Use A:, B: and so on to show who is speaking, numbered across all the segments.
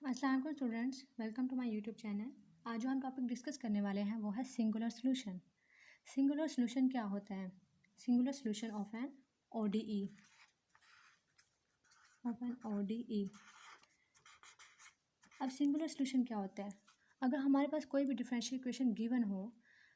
A: अस्सलाम वालेकुम students, welcome to my YouTube channel. आज जो हम टॉपिक डिस्कस करने वाले हैं वो है सिंगुलर सॉल्यूशन। सिंगुलर सॉल्यूशन क्या होता है? Singular solution of an ODE. अब सिंगुलर सॉल्यूशन क्या होता है? अगर हमारे पास कोई भी डिफरेंशियल इक्वेशन गिवन हो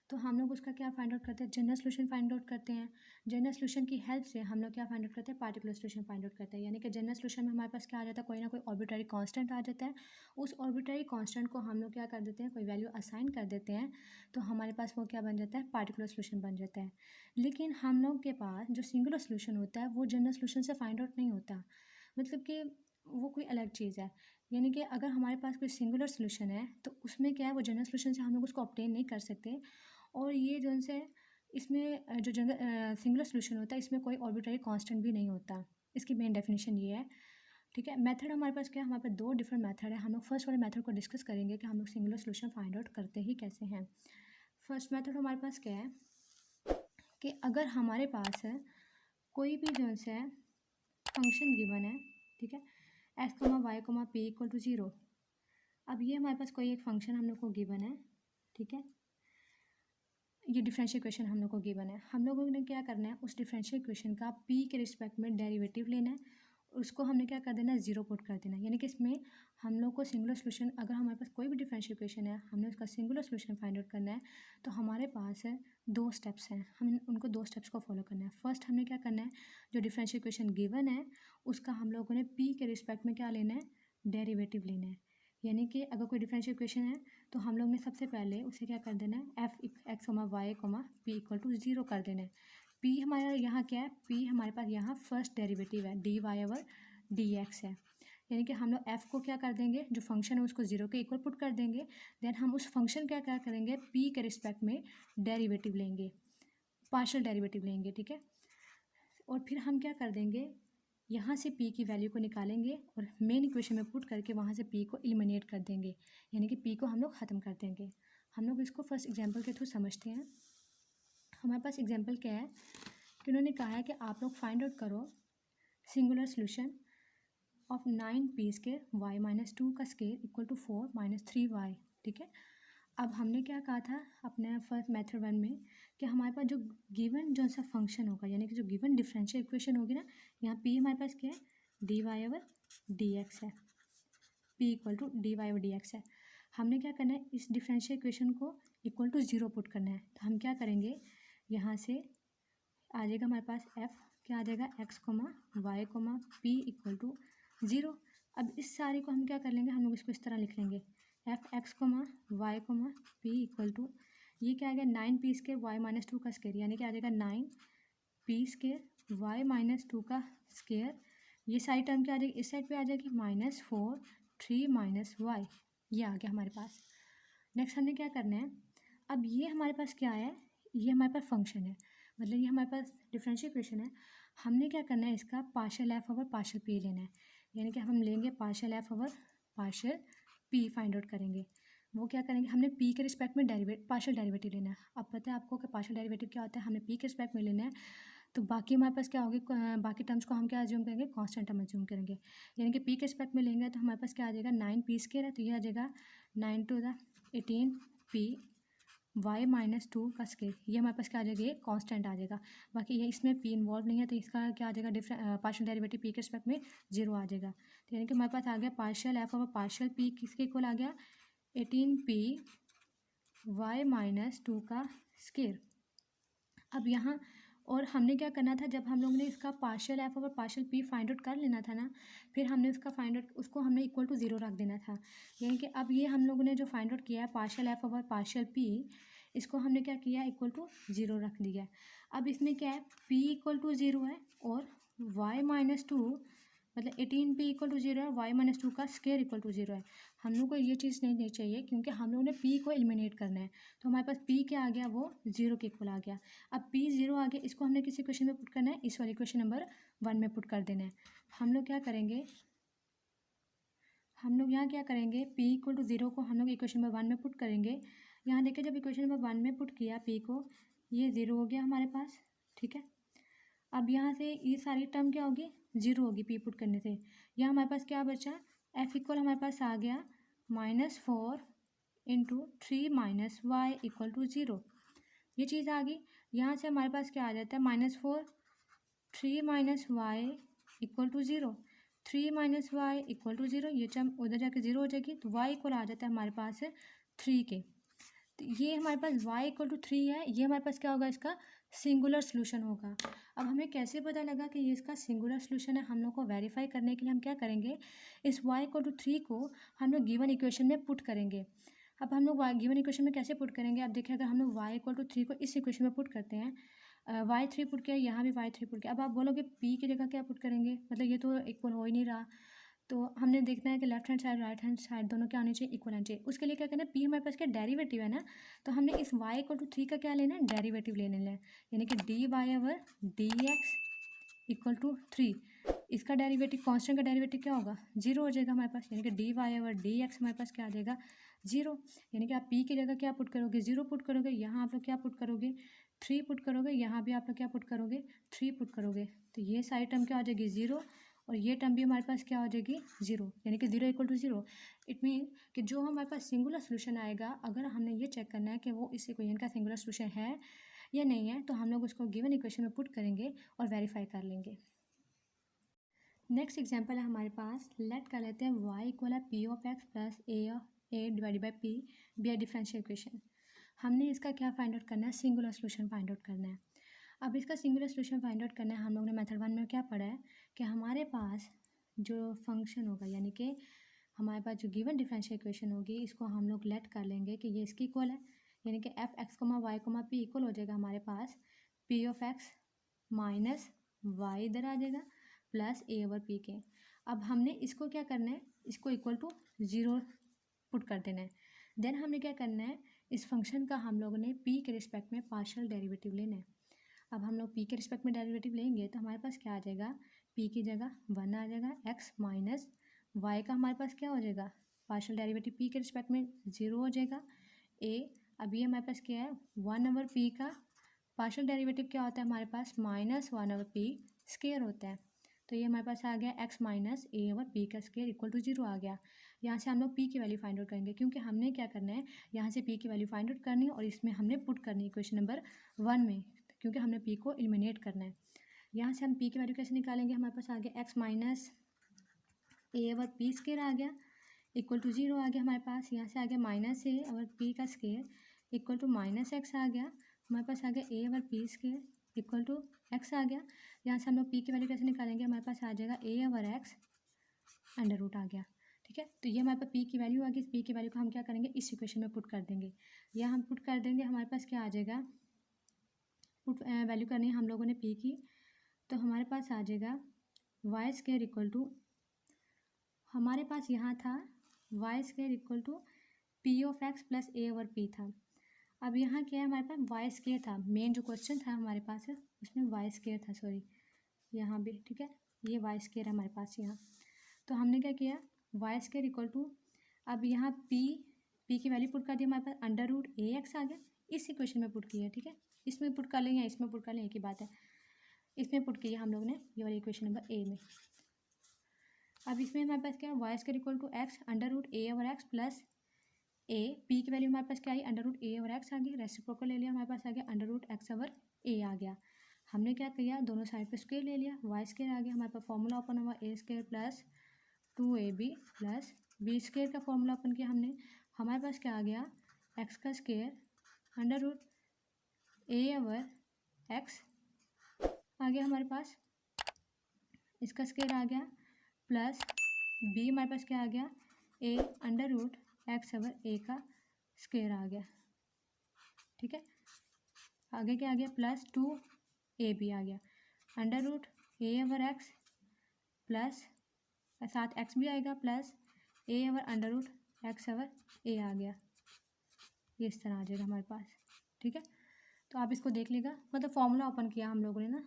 A: तो हम लोग उसका क्या फाइंड आउट करते हैं? जनरल सॉल्यूशन फाइंड आउट करते हैं। जनरल सॉल्यूशन की हेल्प से हम लोग क्या फाइंड आउट करते हैं? पार्टिकुलर सॉल्यूशन फाइंड आउट करते हैं। यानी कि जनरल सॉल्यूशन में हमारे पास क्या आ जाता है? कोई ना कोई आर्बिट्ररी कांस्टेंट आ जाता है। उस आर्बिट्ररी कांस्टेंट को हम लोग क्या कर देते हैं? कोई वैल्यू असाइन कर देते हैं, तो हमारे पास वो क्या बन जाता है? पार्टिकुलर सॉल्यूशन बन जाता है। लेकिन हम लोग के पास जो सिंगुलर सॉल्यूशन होता है वो जनरल सॉल्यूशन से फाइंड आउट नहीं होता। मतलब कि वो कोई अलग चीज़ है। यानी कि अगर हमारे पास कोई सिंगुलर सॉल्यूशन है तो उसमें क्या है, वो जनरल सॉल्यूशन से हम लोग उसको ऑब्टेन नहीं कर सकते। और ये जो से इसमें जो सिंगुलर सॉल्यूशन होता है इसमें कोई आर्बिट्ररी कांस्टेंट भी नहीं होता। इसकी मेन डेफिनेशन ये है। ठीक है, मेथड हमारे पास क्या है? हमारे पास दो डिफरेंट मेथड है। हम लोग फर्स्ट वाले मेथड को डिस्कस करेंगे कि हम लोग सिंगुलर सॉल्यूशन फाइंड आउट करते ही कैसे हैं। फर्स्ट मेथड हमारे पास क्या है कि अगर हमारे पास है कोई भी जो है फंक्शन गिवन है, ठीक है, x comma Y comma P equal to 0। अब ये हमारे पास कोई एक फंक्शन हम लोग को गिवन है, ठीक है, ये डिफरेंशियल इक्वेशन हम लोग को गिवन है। हम लोगों ने क्या करना है, उस डिफरेंशियल इक्वेशन का पी के रिस्पेक्ट में डेरिवेटिव लेना है, उसको हमने क्या कर देना है? 0 पुट कर देना है। यानी कि इसमें हम लोग को सिंगुलर सॉल्यूशन, अगर हमारे पास कोई भी डिफरेंशियल इक्वेशन है, हमने उसका सिंगुलर सॉल्यूशन फाइंड आउट करना है, तो हमारे पास है दो स्टेप्स हैं, हम उनको दो स्टेप्स को फॉलो करना है। फर्स्ट हमने क्या करना है, जो डिफरेंशियल इक्वेशन गिवन है उसका हम लोगों ने पी के रिस्पेक्ट में क्या लेना है? डेरिवेटिव लेना है। यानी कि अगर कोई डिफरेंशियल इक्वेशन है तो हम लोग ने सबसे पहले उसे क्या कर देना है? F x comma Y comma P equal to 0 कर देना है। पी हमारा यहाँ क्या है? पी हमारे पास यहाँ फर्स्ट डेरिवेटिव है, d y over d x है। यानी कि हम लोग एफ़ को क्या कर देंगे, जो फंक्शन है उसको 0 के इक्वल पुट कर देंगे। देन हम उस फंक्शन क्या क्या करेंगे? पी के रिस्पेक्ट में डेरिवेटिव लेंगे, पार्शियल डेरिवेटिव लेंगे, ठीक है। और फिर हम क्या कर देंगे, यहाँ से p की वैल्यू को निकालेंगे और मेन इक्वेशन में पुट करके वहाँ से p को एलिमिनेट कर देंगे। यानी कि p को हम लोग ख़त्म कर देंगे। हम लोग इसको फर्स्ट एग्जांपल के थ्रू समझते हैं। हमारे पास एग्जांपल क्या है कि उन्होंने कहा है कि आप लोग फाइंड आउट करो singular solution of 9p square y minus 2 का square equal to 4 minus 3y, ठीक है। अब हमने क्या कहा था अपने फर्स्ट मेथड 1 में कि हमारे पास जो गिवन जो सा फंक्शन होगा, यानी कि जो गिवन डिफरेंशियल इक्वेशन होगी ना, यहाँ p हमारे पास क्या है? D y over d x है। p equal to d y over d x है। हमने क्या करना है? इस डिफरेंशियल इक्वेशन को इक्वल टू 0 पुट करना है। तो हम क्या करेंगे, यहाँ से आ जाएगा हमारे पास f क्या आ जाएगा? X comma Y comma P equal to 0। अब इस सारे को हम क्या कर लेंगे, हम लोग इसको इस तरह लिख लेंगे, f x comma Y comma P equal to, ये क्या आ गया? 9p स्क्वायर वाई माइनस 2 का स्क्वायर, यानी कि आ जाएगा 9p स्क्वायर वाई माइनस 2 का स्क्वायर। ये साइड टर्म क्या आ जाएगी? इस साइड पे आ जाएगी -4 3 माइनस वाई, ये आ गया हमारे पास। नेक्स्ट हमने क्या करना है, अब ये हमारे पास क्या है? ये हमारे पास फंक्शन है, मतलब ये हमारे पास डिफरेंशियल इक्वेशन है। हमने क्या करना है? इसका partial f over partial P लेना है। यानी कि हम लेंगे partial f over partial P find out करेंगे। वो क्या करेंगे, हमने पी के रिस्पेक्ट में पार्शियल डेरिवेटिव लेना है। अब पता है आपको कि पार्शियल डेरिवेटिव क्या होता है? हमने पी के रिस्पेक्ट में लेना है, तो बाकी हमारे पास क्या होगी? बाकी टर्म्स को हम क्या अज्यूम करेंगे? कांस्टेंट टर्म अज्यूम करेंगे। यानी कि पी के रिस्पेक्ट में लेंगे तो हमारे पास क्या आ जाएगा? 9p स्क्वायर है, तो ये आ जाएगा 9 to the 18p Y minus 2 का स्क्वायर। ये हमारे पास क्या आ जाएगा? ये कांस्टेंट आ जाएगा। बाकी ये इसमें p इन्वॉल्व नहीं है, तो इसका क्या आ जाएगा? पार्शियल डेरिवेटिव p के रिस्पेक्ट में 0 आ जाएगा। तो यानी कि हमारे पास आ गया partial f over partial p किसके इक्वल आ गया? 18p वाई माइनस 2 का स्क्वायर। अब यहाँ और हमने क्या करना था, जब हम लोग ने इसका partial f over partial P find out कर लेना था ना, फिर हमने उसका फाइंड आउट उसको हमने इक्वल टू 0 रख देना था। यानी कि अब ये हम लोगों ने जो फाइंड आउट किया है partial f over partial P, इसको हमने क्या किया? इक्वल टू 0 रख दिया है। अब इसमें क्या है? पी इक्वल टू 0 है और वाई माइनस 2 मतलब 18p इक्वल टू 0 है, वाई माइनस 2 का स्क्वायर इक्वल टू 0 है। हम लोग को ये चीज़ नहीं चाहिए, क्योंकि हम लोग ने p को एलिमिनेट करना है। तो हमारे पास p क्या आ गया? वो 0 के इक्वल आ गया। अब p 0 आ गया, इसको हमने किसी क्वेश्चन में पुट करना है? इस वाले क्वेश्चन नंबर 1 में पुट कर देना है। हम लोग क्या करेंगे, हम लोग यहाँ क्या करेंगे? p इक्वल टू 0 को हम लोग इक्वेशन नंबर 1 में पुट करेंगे। यहाँ देखिए, जब इक्वेशन नंबर 1 में पुट किया p को, ये 0 हो गया हमारे पास, ठीक है। अब यहाँ से ये सारी टर्म क्या होगी? 0 होगी p पुट करने से। यहाँ हमारे पास क्या बचा? एफ इक्वल हमारे पास आ गया -4 into 3 minus y equal to 0। ये चीज़ आ गई। यहाँ से हमारे पास क्या आ जाता है -4 3 minus y equal to 0। 3 minus y equal to 0, ये टर्म उधर जाके 0 हो जाएगी, तो वाई इक्वल आ जाता है हमारे पास 3 के। तो ये हमारे पास y इक्वल टू 3 है, ये हमारे पास क्या होगा, इसका सिंगुलर सोल्यूशन होगा। अब हमें कैसे पता लगा कि ये इसका सिंगुलर सोल्यूशन है? हम लोग को वेरीफाई करने के लिए हम क्या करेंगे, इस y इक्वल टू 3 को हम लोग गिवन इक्वेशन में पुट करेंगे। अब हम लोग गिवन इक्वेशन में कैसे पुट करेंगे? अब देखिए, अगर हम लोग y इक्वल टू 3 को इस इक्वेशन में पुट करते हैं, y3 पुट किया, यहाँ भी y3 पुट किया। अब आप बोलोगे p की जगह क्या पुट करेंगे, मतलब ये तो इक्वल हो ही नहीं रहा। तो हमने देखना है कि left hand side right hand side दोनों क्या होनी चाहिए, इक्वल होनी चाहिए। उसके लिए क्या करना है, पी हमारे पास क्या डेरिवेटिव है ना, तो हमने इस y इक्वल टू 3 का क्या लेना है, डेरिवेटिव लेने है, यानी कि d y over d x equal to 3। इसका डेरिवेटिव, कांस्टेंट का डेरिवेटिव क्या होगा, 0 हो जाएगा हमारे पास, यानी कि d y over d x हमारे पास क्या आ जाएगा, 0। यानी कि आप p की जगह क्या पुट करोगे, 0 पुट करोगे, यहाँ आप लोग क्या पुट करोगे, 3 पुट करोगे, यहाँ भी आप लोग क्या पुट करोगे, 3 पुट करोगे। तो ये सारी टर्म क्या हो जाएगी, 0, और ये टर्म भी हमारे पास क्या हो जाएगी, 0, यानी कि 0 इक्वल टू 0। इट मीन कि जो हमारे पास सिंगुलर सोल्यूशन आएगा, अगर हमने ये चेक करना है कि वो इस इक्वेशन का सिंगुलर सोल्यूशन है या नहीं है, तो हम लोग उसको गिवन इक्वेशन में पुट करेंगे और वेरीफाई कर लेंगे। नेक्स्ट एग्जांपल है हमारे पास, लेट कर लेते हैं y इक्वल है p of x plus a divided by p b differential equation. हमने इसका क्या फाइंड आउट करना है, सिंगुलर सोल्यूशन फाइंड आउट करना है। अब इसका सिंगुलर सोल्यूशन फाइंड आउट करना है, हम लोग ने मेथड 1 में क्या पढ़ा है कि हमारे पास जो फंक्शन होगा, यानी कि हमारे पास जो गिवन डिफरेंशियल इक्वेशन होगी, इसको हम लोग लेट कर लेंगे कि ये इसकी इक्वल है, यानी कि F x comma Y comma P equal हो जाएगा हमारे पास P of X minus Y इधर आ जाएगा प्लस ए ओवर पी के। अब हमने इसको क्या करना है, इसको इक्वल टू 0 पुट कर देना है। देन हमने क्या करना है, इस फंक्शन का हम लोगों ने p के रिस्पेक्ट में पार्शियल डेरिवेटिव लेना है। अब हम लोग p के रिस्पेक्ट में डेरिवेटिव लेंगे तो हमारे पास क्या आ जाएगा, p की जगह 1 आ जाएगा, x माइनस वाई का हमारे पास क्या हो जाएगा, पार्शियल डेरिवेटिव p के रिस्पेक्ट में 0 हो जाएगा a। अब ये हमारे पास क्या है, 1 ओवर p का पार्शियल डेरिवेटिव क्या होता है हमारे पास, -1 ओवर p स्क्वायर होता है। तो ये हमारे पास आ गया x minus A over P का स्क्वायर इक्वल टू 0 आ गया। यहाँ से हम लोग p की वैल्यू फाइंड आउट करेंगे, क्योंकि हमने क्या करना है, यहाँ से p की वैल्यू फाइंड आउट करनी है और इसमें हमने पुट करनी है इक्वेशन नंबर 1 में, क्योंकि हमने p को एलिमिनेट करना है। यहाँ से हम p की वैल्यू कैसे निकालेंगे, हमारे पास आ गया x minus A over P square आ गया इक्वल टू 0 आ गया हमारे पास। यहाँ से आ गया माइनस ए ओवर पी का square equal to minus X आ गया, हमारे पास आ गया A over P square equal to X आ गया। यहाँ से हम लोग p की वैल्यू कैसे निकालेंगे, हमारे पास आ जाएगा ए ओवर एक्स अंडर रूट आ गया। ठीक है, तो ये हमारे पास p की वैल्यू आ गई। p की वैल्यू को हम क्या करेंगे, इस इक्वेशन में पुट कर देंगे। या हम पुट कर देंगे, हमारे पास क्या आ जाएगा, पुट वैल्यू करनी है हम लोगों ने p की, तो हमारे पास आ जाएगा वाई स्क्वायर इक्वल टू, हमारे पास यहाँ था y square equal to p of x plus A over p था। अब यहाँ क्या है, हमारे पास वाई स्क्वायर था, मेन जो क्वेश्चन था हमारे पास है उसमें वाई स्क्वायर था, सॉरी यहाँ भी, ठीक है, ये वाई स्क्वायर है हमारे पास यहाँ। तो हमने क्या किया, वाई स्क्वायर इक्वल टू, अब यहाँ पी की वैल्यू पुट कर दी, हमारे पास अंडर रूट ए एक्स आ गया, इस इक्वेशन में पुट किया। ठीक है, इसमें पुट कर लेंगे या इसमें पुट कर लें, एक ही बात है, इसमें पुट किया हम लोग ने ये वाली इक्वेशन नंबर ए में। अब इसमें हमारे पास क्या है, y square equal to x under root A over x plus a, p की वैल्यू हमारे पास क्या आई, अंडर रूट ए ओवर एक्स आ गई, रेसिप्रोकल ले लिया, हमारे पास आ गया अंडर रूट एक्स ओवर ए आ गया। हमने क्या किया, दोनों साइड पे स्क्वायर ले लिया, वाई स्क्वायर आ गया, हमारे पास फॉर्मूला ओपन हुआ A square plus 2ab plus B square का फॉर्मूला ओपन किया हमने, हमारे पास क्या आ गया, एक्स का स्क्वायर अंडर रूट ए ओवर एक्स आ गया हमारे पास, इसका स्क्वायर आ गया प्लस बी हमारे पास क्या आ गया, A under root x over ए का स्क्वायर आ गया। ठीक है, आगे क्या आ गया, प्लस 2ab आ गया अंडर रूट ए ओवर एक्स प्लस साथ एक्स भी आएगा प्लस ए over under root x over ए आ गया, ये इस तरह आ जाएगा हमारे पास। ठीक है, तो आप इसको देख लेगा, मतलब फॉर्मूला ओपन किया हम लोगों ने ना,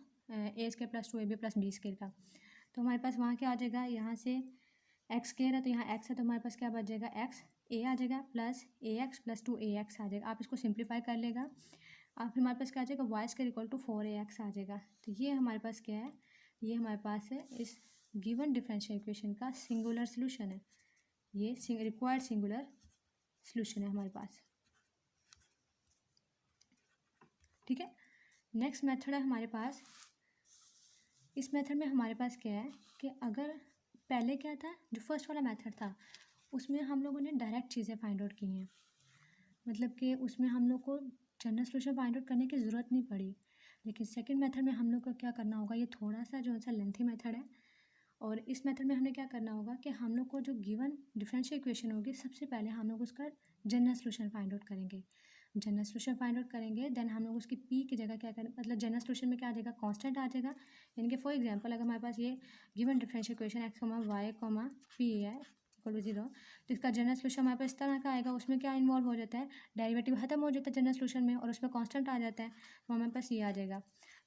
A: A square plus 2ab plus B square का, तो हमारे पास वहाँ क्या आ जाएगा, यहाँ से एक्स स्क्वायर है तो यहाँ एक्स है, तो हमारे पास क्या बच जाएगा, एक्स ए आ जाएगा प्लस ए एक्स प्लस 2ax आ जाएगा। आप इसको सिंप्लीफाई कर लेगा, और फिर हमारे पास क्या आ जाएगा, y square equal to 4ax आ जाएगा। तो ये हमारे पास क्या है, ये हमारे पास है इस गिवन डिफरेंशियल इक्वेशन का सिंगुलर सोल्यूशन है, ये रिक्वायर्ड सिंगुलर सोल्यूशन है हमारे पास। ठीक है, नेक्स्ट मेथड है हमारे पास। इस मेथड में हमारे पास क्या है कि अगर पहले क्या था, जो फर्स्ट वाला मेथड था उसमें हम लोगों ने डायरेक्ट चीज़ें फाइंड आउट की हैं, मतलब कि उसमें हम लोग को जनरल सोल्यूशन फाइंड आउट करने की ज़रूरत नहीं पड़ी। लेकिन सेकंड मेथड में हम लोग को क्या करना होगा, ये थोड़ा सा जो सा लेंथी मेथड है, और इस मेथड में हमें क्या करना होगा कि हम लोग को जो गिवन डिफरेंशियल इक्वेशन होगी सबसे पहले हम लोग उसका जनरल सोल्यूशन फाइंड आउट करेंगे। जनरल सोल्यूशन फाइंड आउट करेंगे, देन हम लोग उसकी पी की जगह क्या करें, मतलब जनरल सोल्यूशन में क्या आ जाएगा, कांस्टेंट आ जाएगा। यानी कि फॉर एग्जांपल अगर हमारे पास ये given differential equation x comma y comma p है इक्वल टू 0, तो इसका जनरल सोल्यूशन हमारे पास इस तरह का आएगा। उसमें क्या इन्वॉल्व हो जाता है, डेरिवेटिव खत्म हो जाता है जनरल सोल्यूशन में, और उसमें कांस्टेंट आ जाता है, तो हमारे पास ये आ जाएगा।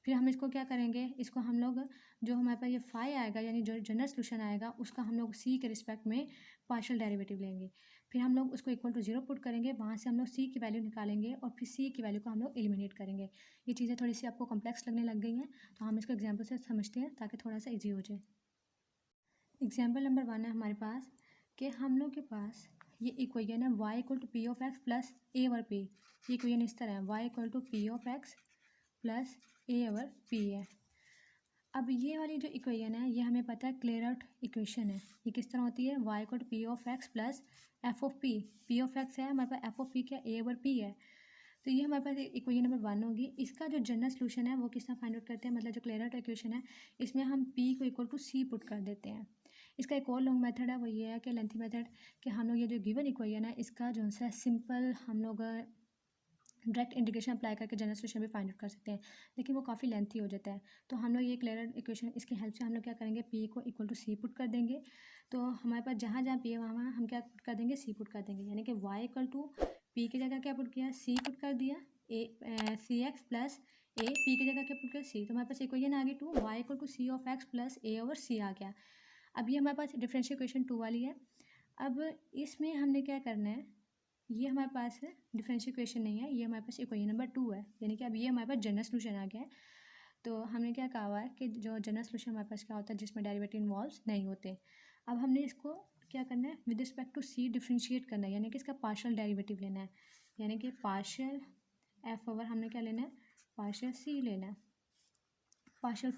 A: फिर हम इसको क्या करेंगे, इसको हम लोग जो हमारे पास ये फाई आएगा यानी जो जनरल सोल्यूशन आएगा उसका हम लोग सी के रिस्पेक्ट में पार्शियल डेरिवेटिव लेंगे। फिर हम लोग उसको इक्वल टू 0 पुट करेंगे, वहाँ से हम लोग सी की वैल्यू निकालेंगे और फिर सी की वैल्यू को हम लोग एलिमिनेट करेंगे। ये चीज़ें थोड़ी सी आपको कॉम्प्लेक्स लगने लग गई हैं, तो हम इसको एग्जाम्पल से समझते हैं ताकि थोड़ा सा ईजी हो जाए। एग्जाम्पल नंबर 1 है हमारे पास कि हम लोग के पास ये इक्वेशन है y equal to p of x plus A over p. ये इक्वेशन इस तरह है, y equal to p of x plus A over p है। अब ये वाली जो इक्वेशन है ये हमें पता है क्लियर आउट इक्वेशन है। ये किस तरह होती है, y equal to p of x plus f of p. P of x है हमारे पास, एफ ऑफ पी क्या, ए ओवर पी है। तो ये हमारे पास इक्वेशन नंबर 1 होगी। इसका जो जनरल सोल्यूशन है वो किस तरह फाइंड आउट करते हैं, मतलब जो क्लियर आउट इक्वेशन है इसमें हम p को इक्वल टू सी पुट कर देते हैं। इसका एक और लॉन्ग मेथड है, वो ये है कि लेंथी मेथड, कि हम लोग ये जो गिवन इक्वेशन है इसका जो है सिंपल हम लोग डायरेक्ट इंटीग्रेशन अप्लाई करके जनरल सोल्यूशन भी फाइंड आउट कर सकते हैं, लेकिन वो काफ़ी लेंथी हो जाता है। तो हम लोग ये क्लियर इक्वेशन इसकी हेल्प से हम लोग क्या करेंगे, p को इक्वल टू सी पुट कर देंगे। तो हमारे पास जहाँ जहाँ p है वहाँ हम क्या पुट कर देंगे, सी पुट कर देंगे। यानी कि y इक्वल टू पी की जगह क्या पुट किया, सी पुट कर दिया, ए सी एक्स प्लस ए, पी की जगह क्या पुट किया, सी। तो हमारे पास इक्वेशन आ गई 2, y equal to C of x plus A over C आ गया। अब ये हमारे पास डिफरेंशियल इक्वेशन 2 वाली है। अब इसमें हमने क्या करना है, ये हमारे पास डिफरेंशियल इक्वेशन नहीं है, ये हमारे पास इक्वेशन नंबर 2 है। यानी कि अब ये हमारे पास जनरल सोल्यूशन आ गया है। तो हमने क्या कहा हुआ है कि जो जनरल सोल्यूशन हमारे पास क्या होता है जिसमें डेरिवेटिव इन्वॉल्व नहीं होते। अब हमने इसको क्या करना है, with respect to c differentiate करना है, यानी कि इसका पार्शियल डेरिवेटिव लेना है। यानी कि पार्शियल एफ ओवर हमने क्या लेना है, पार्शियल सी लेना है, पार्शियल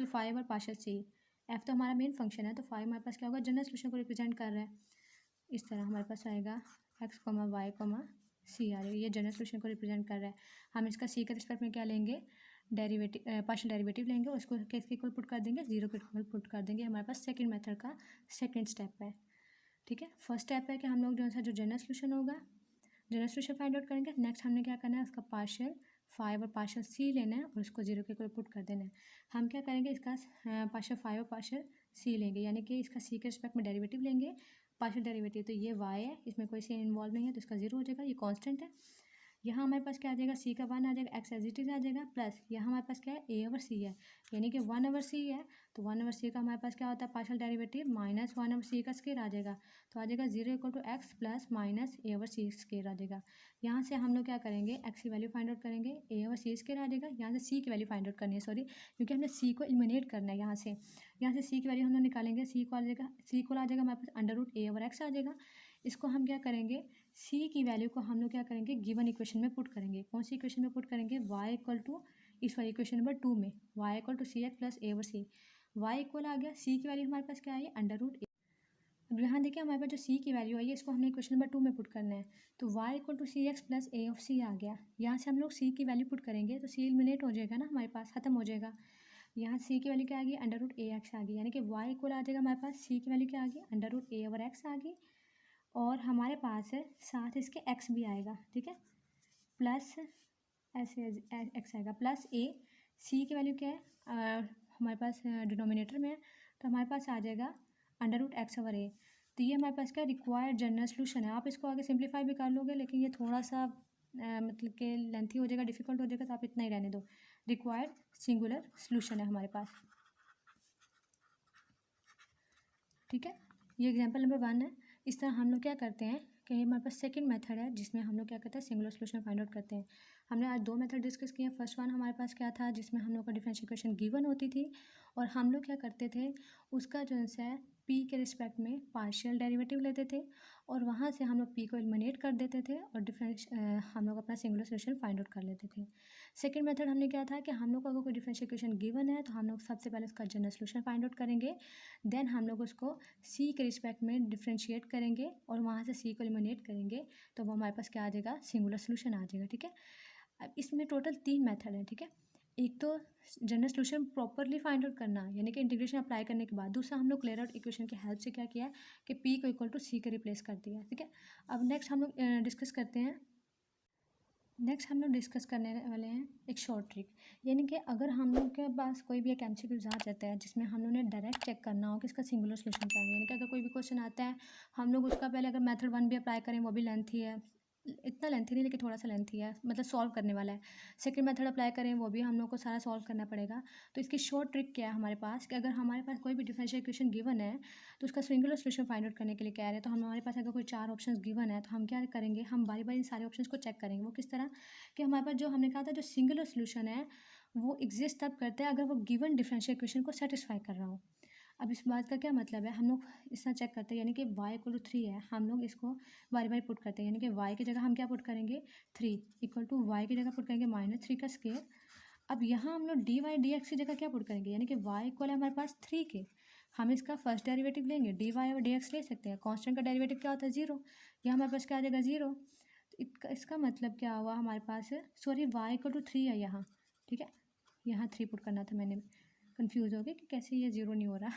A: फाइव और पार्शियल सी। एफ तो हमारा मेन फंक्शन है, तो फाइव हमारे पास क्या होगा, जनरल सोल्यूशन को रिप्रेजेंट कर रहा है। इस तरह हमारे पास आएगा एक्स कॉमा वाई कॉमा सी आ रही है, ये जनरल सोल्यूशन को रिप्रेजेंट कर रहा है। हम इसका सी के रिस्पेक्ट में क्या लेंगे, डेरिवेटिव पार्शियल डेरिवेटिव लेंगे और उसको किसके इक्वल पुट कर देंगे, 0 के इक्वल पुट कर देंगे। हमारे पास सेकंड मेथड का सेकंड स्टेप है। ठीक है, फर्स्ट स्टेप है कि हम लोग जो जनरल सोल्यूशन होगा, जनरल सोल्यूशन फाइंड आउट करेंगे। नेक्स्ट हमने क्या करना है, उसका पार्शियल फाइव और पार्शियल सी लेना है और उसको 0 के इक्वल पुट कर देना है। हम क्या करेंगे, इसका पार्शियल फाइव और पार्शियल सी लेंगे, यानी कि इसका सी के रिस्पेक्ट में डेरिवेटिव लेंगे, पार्शियल डेरिवेटिव। तो ये y है, इसमें कोई सी इन्वॉल्व नहीं है तो इसका 0 हो जाएगा, ये कांस्टेंट है। यहाँ हमारे पास क्या आ जाएगा, सी का 1 आ जाएगा, एक्स एज इट इज आ जाएगा, प्लस यहाँ हमारे पास क्या है, ए ओवर सी है, यानी कि 1 ओवर सी है। तो 1 ओवर सी का हमारे पास क्या होता है, partial derivative minus 1 over C का स्क्वायर आ जाएगा। तो आ जाएगा 0 equal to X plus minus A over C square आ जाएगा। यहाँ से हम लोग क्या करेंगे, एक्स की वैल्यू फाइंड आउट करेंगे, ए ओवर सी स्क्वायर आ जाएगा। यहाँ से सी की वैल्यू फाइंड आउट करनी है, सॉरी, क्योंकि हमने सी को एलिमिनेट करना है। यहाँ से सी की वैल्यू हम लोग निकालेंगे, सी को आ जाएगा, सी को आ जाएगा हमारे पास अंडर रूट ए ओवर एक्स आ जाएगा। इसको हम क्या करेंगे, सी की वैल्यू को हम लोग क्या करेंगे, गिवन इक्वेशन में पुट करेंगे। कौन सी इक्वेशन में पुट करेंगे, y इक्वल टू इस वाली इक्वेशन नंबर 2 में, y equal to C X plus A over C. Y equal आ गया, सी की वैल्यू हमारे पास क्या आई, अंडर रूट ए। अब यहाँ देखिए हमारे पास जो सी की वैल्यू आई है इसको हमने इक्वेशन नंबर 2 में पुट करना है। तो y equal to C X plus A of C आ गया। यहाँ से हम लोग सी की वैल्यू पुट करेंगे तो सी एलिमिनेट हो जाएगा ना, हमारे पास खत्म हो जाएगा। यहाँ सी की वैल्यू क्या आ गई, अंडर रूट ए एक्स आ गई, यानी कि y इक्वल आ जाएगा हमारे पास, सी की वैल्यू क्या आ गई, अंडर रूट ए ओवर एक्स आ गई, और हमारे पास है साथ इसके x भी आएगा। ठीक है, प्लस ऐसे एक्स आएगा प्लस ए, सी की वैल्यू क्या है, हमारे पास डिनोमिनेटर में है, तो हमारे पास आ जाएगा अंडर रूट एक्स ओवर ए। तो ये हमारे पास क्या रिक्वायर्ड जनरल सोल्यूशन है। आप इसको आगे सिंप्लीफाई भी कर लोगे, लेकिन ये थोड़ा सा मतलब कि लेंथी हो जाएगा, डिफिकल्ट हो जाएगा, तो आप इतना ही रहने दो। रिक्वायर्ड सिंगुलर सोल्यूशन है हमारे पास। ठीक है, ये एग्जाम्पल नंबर 1 है। इस तरह हम लोग क्या करते हैं कि ये हमारे पास सेकंड मेथड है जिसमें हम लोग क्या करते हैं, सिंगुलर सोल्यूशन फाइंड आउट करते हैं। हमने आज दो मेथड डिस्कस किए। फर्स्ट वन हमारे पास क्या था, जिसमें हम लोग का डिफरेंशियल इक्वेशन गिवन होती थी और हम लोग क्या करते थे, उसका जो है पी के रिस्पेक्ट में पार्शियल डेरिवेटिव लेते थे और वहाँ से हम लोग पी को एलिमिनेट कर देते थे और हम लोग अपना सिंगुलर सोल्यूशन फाइंड आउट कर लेते थे। सेकंड मेथड हमने क्या था कि हम लोग को अगर कोई डिफरेंशियल इक्वेशन गिवन है तो हम लोग सबसे पहले उसका जनरल सोल्यूशन फाइंड आउट करेंगे, देन हम लोग उसको सी के रिस्पेक्ट में डिफ्रेंशिएट करेंगे और वहाँ से सी को एलिमिनेट करेंगे, तो वो हमारे पास क्या आ जाएगा, सिंगुलर सोल्यूशन आ जाएगा। ठीक है, अब इसमें टोटल 3 मेथड है। ठीक है, एक तो general solution properly find out करना, यानी कि इंटीग्रेशन अप्लाई करने के बाद। दूसरा हम लोग क्लियर आउट इक्वेशन की हेल्प से क्या किया है कि पी को इक्वल टू सी के रिप्लेस कर दिया। ठीक है, अब नेक्स्ट हम लोग डिस्कस करते हैं। नेक्स्ट हम लोग डिस्कस करने वाले हैं एक शॉर्ट ट्रिक, यानी कि अगर हम लोग के पास कोई भी एक एमसीक्यूज आ जाता है जिसमें हम लोग ने डायरेक्ट चेक करना हो कि इसका सिंगुलर सोल्यूशन क्या है, यानी कि अगर कोई भी क्वेश्चन आता है हम लोग उसका पहले अगर मेथड 1 भी अप्लाई करें, वो भी लेंथी है, इतना लेंथी नहीं लेकिन थोड़ा सा लेंथी है, मतलब सॉल्व करने वाला है। सेकंड मेथड अप्लाई करें, वो भी हम लोग को सारा सॉल्व करना पड़ेगा। तो इसकी शॉर्ट ट्रिक क्या है हमारे पास कि अगर हमारे पास कोई भी डिफरेंशियल इक्वेशन गिवन है तो उसका सिंगुलर सोल्यूशन फाइंड आउट करने के लिए कह रहे हैं, तो हमारे पास अगर कोई 4 ऑप्शंस गिवन है तो हम क्या करेंगे, हम बारी बारी इन सारे ऑप्शंस को चेक करेंगे। वो किस तरह कि हमारे पास जो हमने कहा था जो सिंगुलर सोल्यूशन है वो एग्जिस्ट तब करता है अगर वो गिवन डिफरेंशियल इक्वेशन को सेटिस्फाई कर रहा हो। अब इस बात का क्या मतलब है, हम लोग इस तरह चेक करते हैं, यानी कि y इक्वल टू 3 है, हम लोग इसको बारी बारी पुट करते हैं, यानी कि y की जगह हम क्या पुट करेंगे, 3 इक्वल टू वाई की जगह पुट करेंगे -3 का स्क्वायर। अब यहाँ हम लोग डी वाई डी एक्स की जगह क्या पुट करेंगे, यानी कि y इक्वल है हमारे पास 3 के, हम इसका फर्स्ट डेरिवेटिव लेंगे, डी वाई और डी एक्स ले सकते हैं। कॉन्स्टेंट का डेरिवेटिव क्या होता है, 0, यह हमारे पास क्या आ जाएगा 0। तो इसका मतलब क्या हुआ हमारे पास, सॉरी y इक्वल टू 3 है यहाँ। ठीक है, यहाँ 3 पुट करना था, मैंने कंफ्यूज हो गई कि कैसे ये 0 नहीं हो रहा।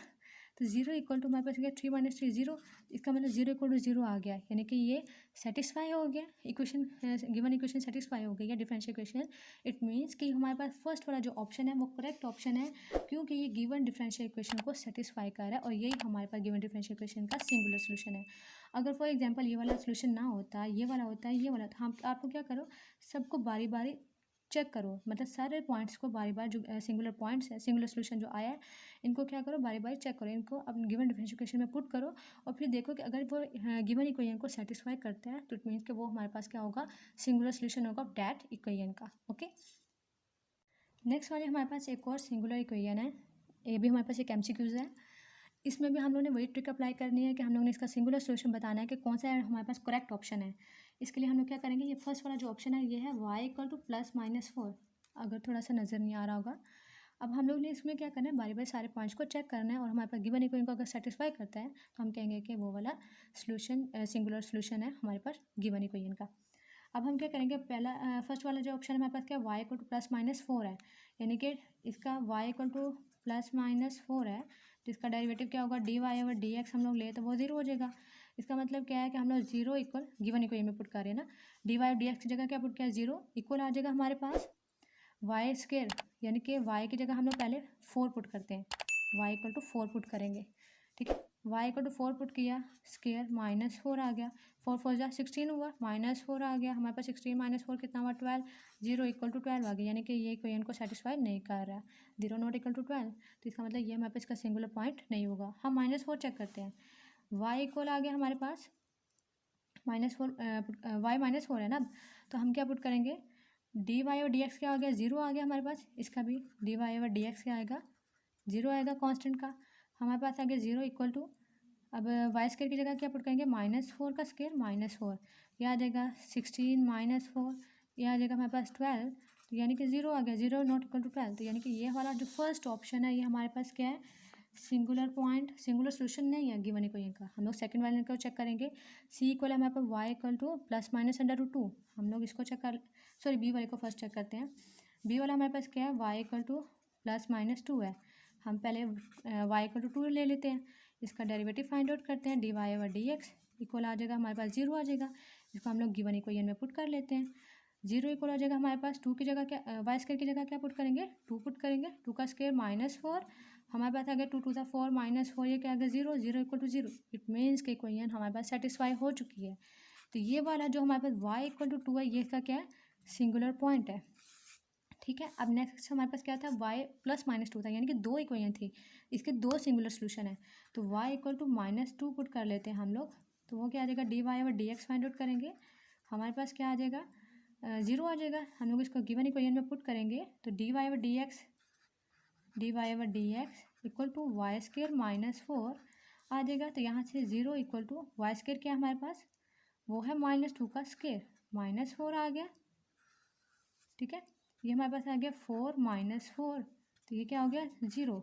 A: तो 0 इक्वल टू हमारे पास क्या, 3 - 3 0, इसका मतलब 0 इक्वल टू 0 आ गया, यानी कि ये सेटिस्फाई हो गया, इक्वेशन गिवन इक्वेशन सेटिस्फाई हो गई है डिफरेंशियल इक्वेशन। इट मीन्स कि हमारे पास फर्स्ट वाला जो ऑप्शन है वो करेक्ट ऑप्शन है, क्योंकि ये गिवन डिफरेंशियल इक्वेशन को सेटिस्फाई कर रहा है और यही हमारे पास गिवन डिफरेंशियल इक्वेशन का सिंगुलर सोल्यूशन है। अगर फॉर एग्जाम्पल ये वाला सोल्यूशन ना होता, ये वाला होता है, ये वाला, तो हम आपको क्या करो, सबको बारी बारी चेक करो, मतलब सारे पॉइंट्स को बारी बार, जो सिंगुलर पॉइंट्स है, सिंगुलर सोल्यूशन जो आया है, इनको क्या करो, बारी बारी चेक करो, इनको अब गिवन डिफरेंशियल इक्वेशन में पुट करो और फिर देखो कि अगर वो गिवन इक्वेशन को सेटिस्फाई करते हैं तो इट मीन्स कि वो हमारे पास क्या होगा, सिंगुलर सोल्यूशन होगा डैट इक्वेशन का। ओके, नेक्स्ट वाले हमारे पास एक और सिंगुलर इक्वेशन है, ये भी हमारे पास एक एमसीक्यूज है। इसमें भी हम लोगों ने वही ट्रिक अप्लाई करनी है कि हम लोगों ने इसका सिंगुलर सोल्यूशन बताना है कि कौन सा हमारे पास करेक्ट ऑप्शन है। इसके लिए हम लोग क्या करेंगे, ये फर्स्ट वाला जो ऑप्शन है ये है y इक्वल टू +-4, अगर थोड़ा सा नज़र नहीं आ रहा होगा। अब हम लोग ने इसमें क्या करना है, बारी बारी सारे पॉइंट्स को चेक करना है और हमारे पास गिवन इक्वेशन को अगर सेटिस्फाई करता है तो हम कहेंगे कि वो वाला सोल्यूशन सिंगुलर सोल्यूशन है हमारे पास गिवन इक्वेशन का। अब हम क्या करेंगे, पहला फर्स्ट वाला जो ऑप्शन है हमारे पास क्या, y इक्वल टू +-4 है, यानी कि इसका y इक्वल टू +-4 है, तो इसका डेरिवेटिव क्या होगा, डी वाई और डी एक्स हम लोग ले तो वो 0 हो जाएगा। इसका मतलब क्या है कि हम लोग 0 इक्वल गिवन इक्वेशन में पुट कर रहे हैं ना, डी वाई और डी एक्स की जगह क्या पुट किया, 0 इक्वल आ जाएगा हमारे पास वाई स्क्वायर, यानी कि वाई की जगह हम लोग पहले 4 पुट करते हैं, वाई इक्वल टू 4 पुट करेंगे। ठीक है, वाई इक्वल टू 4 पुट किया, स्क्वायर -4 आ गया, 4 4 जा 16 हुआ, -4 आ गया हमारे पास, 16 - 4 कितना हुआ 12, 0 इक्वल टू 12 आ गया, यानी कि ये इक्वेशन को सेटिस्फाई नहीं कर रहा, 0 नॉट इक्वल टू 12, तो इसका मतलब ये हमारे पास इसका सिंगुलर पॉइंट नहीं होगा। हम -4 चेक करते हैं, वाई इक्वल आ गया हमारे पास -4, वाई -4 है ना, तो हम क्या पुट करेंगे, डी वाई और डी एक्स क्या आ गया, 0 आ गया हमारे पास, इसका भी डी वाई और डी एक्स क्या आएगा, 0 आएगा कांस्टेंट का, हमारे पास आ गया 0 इक्वल टू, अब वाई स्क्वायर की जगह क्या पुट करेंगे, -4 का स्क्वायर -4, यह आ जाएगा 16 - 4, यह आ जाएगा हमारे पास 12, तो यानी कि 0 आ गया, 0 नॉट इक्वल टू 12, तो यानी कि ये वाला जो फर्स्ट ऑप्शन है ये हमारे पास क्या है, सिंगुलर पॉइंट, सिंगुलर सोल्यूशन नहीं है गिवन इक्वेशन का। हम लोग सेकंड वाले को चेक करेंगे, सी इक्वल है हमारे पास y इक्वल टू +-√2, हम लोग इसको चेक कर, सॉरी बी वाले को फर्स्ट चेक करते हैं। बी वाला हमारे पास क्या है, y इक्वल टू +-2 है, हम पहले y इक्वल टू 2 ले लेते हैं, इसका डेरिवेटिव फाइंड आउट करते हैं, डी वाई और डी एक्स इक्वल आ जाएगा हमारे पास 0 आ जाएगा, इसको हम लोग गिवन इक्वेशन में पुट कर लेते हैं। 0 इक्वल आ जाएगा हमारे पास 2 की जगह क्या, वाई स्क्वायर की जगह क्या पुट करेंगे, 2 पुट करेंगे, 2 का स्क्वायर -4, हमारे पास आ गया 2 × 2 = 4 -4, ये क्या आ गया 0, 0 इक्वल टू 0, इट मीन्स कि इक्वेशन हमारे पास सेटिस्फाई हो चुकी है। तो ये वाला जो हमारे पास y इक्वल टू 2 है ये इसका क्या है, सिंगुलर पॉइंट है। ठीक है, अब नेक्स्ट हमारे पास क्या था, y +-2 था, यानी कि 2 इक्वेशन थी, इसके 2 सिंगुलर सोल्यूशन है, तो y इक्वल टू -2 पुट कर लेते हैं हम लोग, तो वो क्या आ जाएगा, dy over dx find out करेंगे, हमारे पास क्या आ जाएगा, 0 आ जाएगा। हम लोग इसको गिवन इक्वेशन में पुट करेंगे तो dy over dx equal to y square minus 4 आ जाएगा। तो यहाँ से 0 इक्वल टू वाई स्केयर क्या है हमारे पास, वो है -2 का स्केयर, -4 आ गया। ठीक है, ये हमारे पास आ गया 4 - 4, तो ये क्या हो गया 0।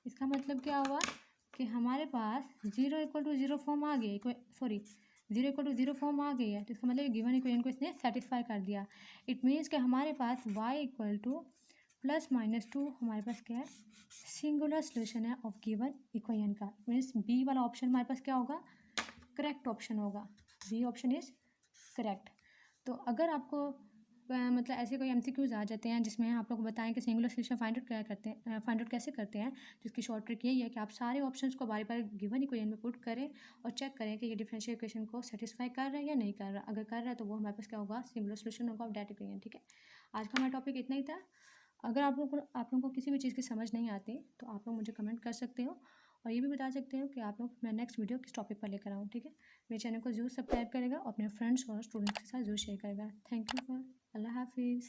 A: इसका मतलब क्या हुआ कि हमारे पास 0 इक्वल टू 0 फॉर्म आ गई, 0 इक्वल टू 0 फॉर्म आ गई है। तो इसका मतलब गिवन इक्वेशन को इसने सेटिस्फाई कर दिया। इट मीन्स कि हमारे पास y इक्वल टू +-2 हमारे पास क्या है, सिंगुलर सोल्यूशन है ऑफ गिवन इक्वेशन का। मीन्स बी वाला ऑप्शन हमारे पास क्या होगा, करेक्ट ऑप्शन होगा, बी ऑप्शन इज करेक्ट। तो अगर आपको मतलब ऐसे कोई MCQs आ जाते हैं जिसमें आप लोग बताएं कि सिंगुलर सोल्यूशन फाइंड आउट क्या करते हैं, फाइंड आउट कैसे करते हैं, जिसकी शॉर्ट ट्रिक यही है कि आप सारे ऑप्शंस को बारी बारी गिवन इक्वेशन में पुट करें और चेक करें कि ये डिफरेंशियल इक्वेशन को सेटिस्फाई कर रहा है या नहीं कर रहा। अगर कर रहा है तो वो हमारे पास क्या होगा, सिंगुलर सोल्यूशन होगा ऑफ दैट इक्वेशन। ठीक है, आज का हमारा टॉपिक इतना ही था। अगर आप लोगों को किसी भी चीज़ की समझ नहीं आती तो आप लोग मुझे कमेंट कर सकते हो और ये भी बता सकते हो कि आप लोग मैं नेक्स्ट वीडियो किस टॉपिक पर लेकर आऊँ। ठीक है, मेरे चैनल को जरूर सब्सक्राइब करेगा और अपने फ्रेंड्स और स्टूडेंट्स के साथ जरूर शेयर करेगा। थैंक यू फॉर, अल्लाह हाफिज़।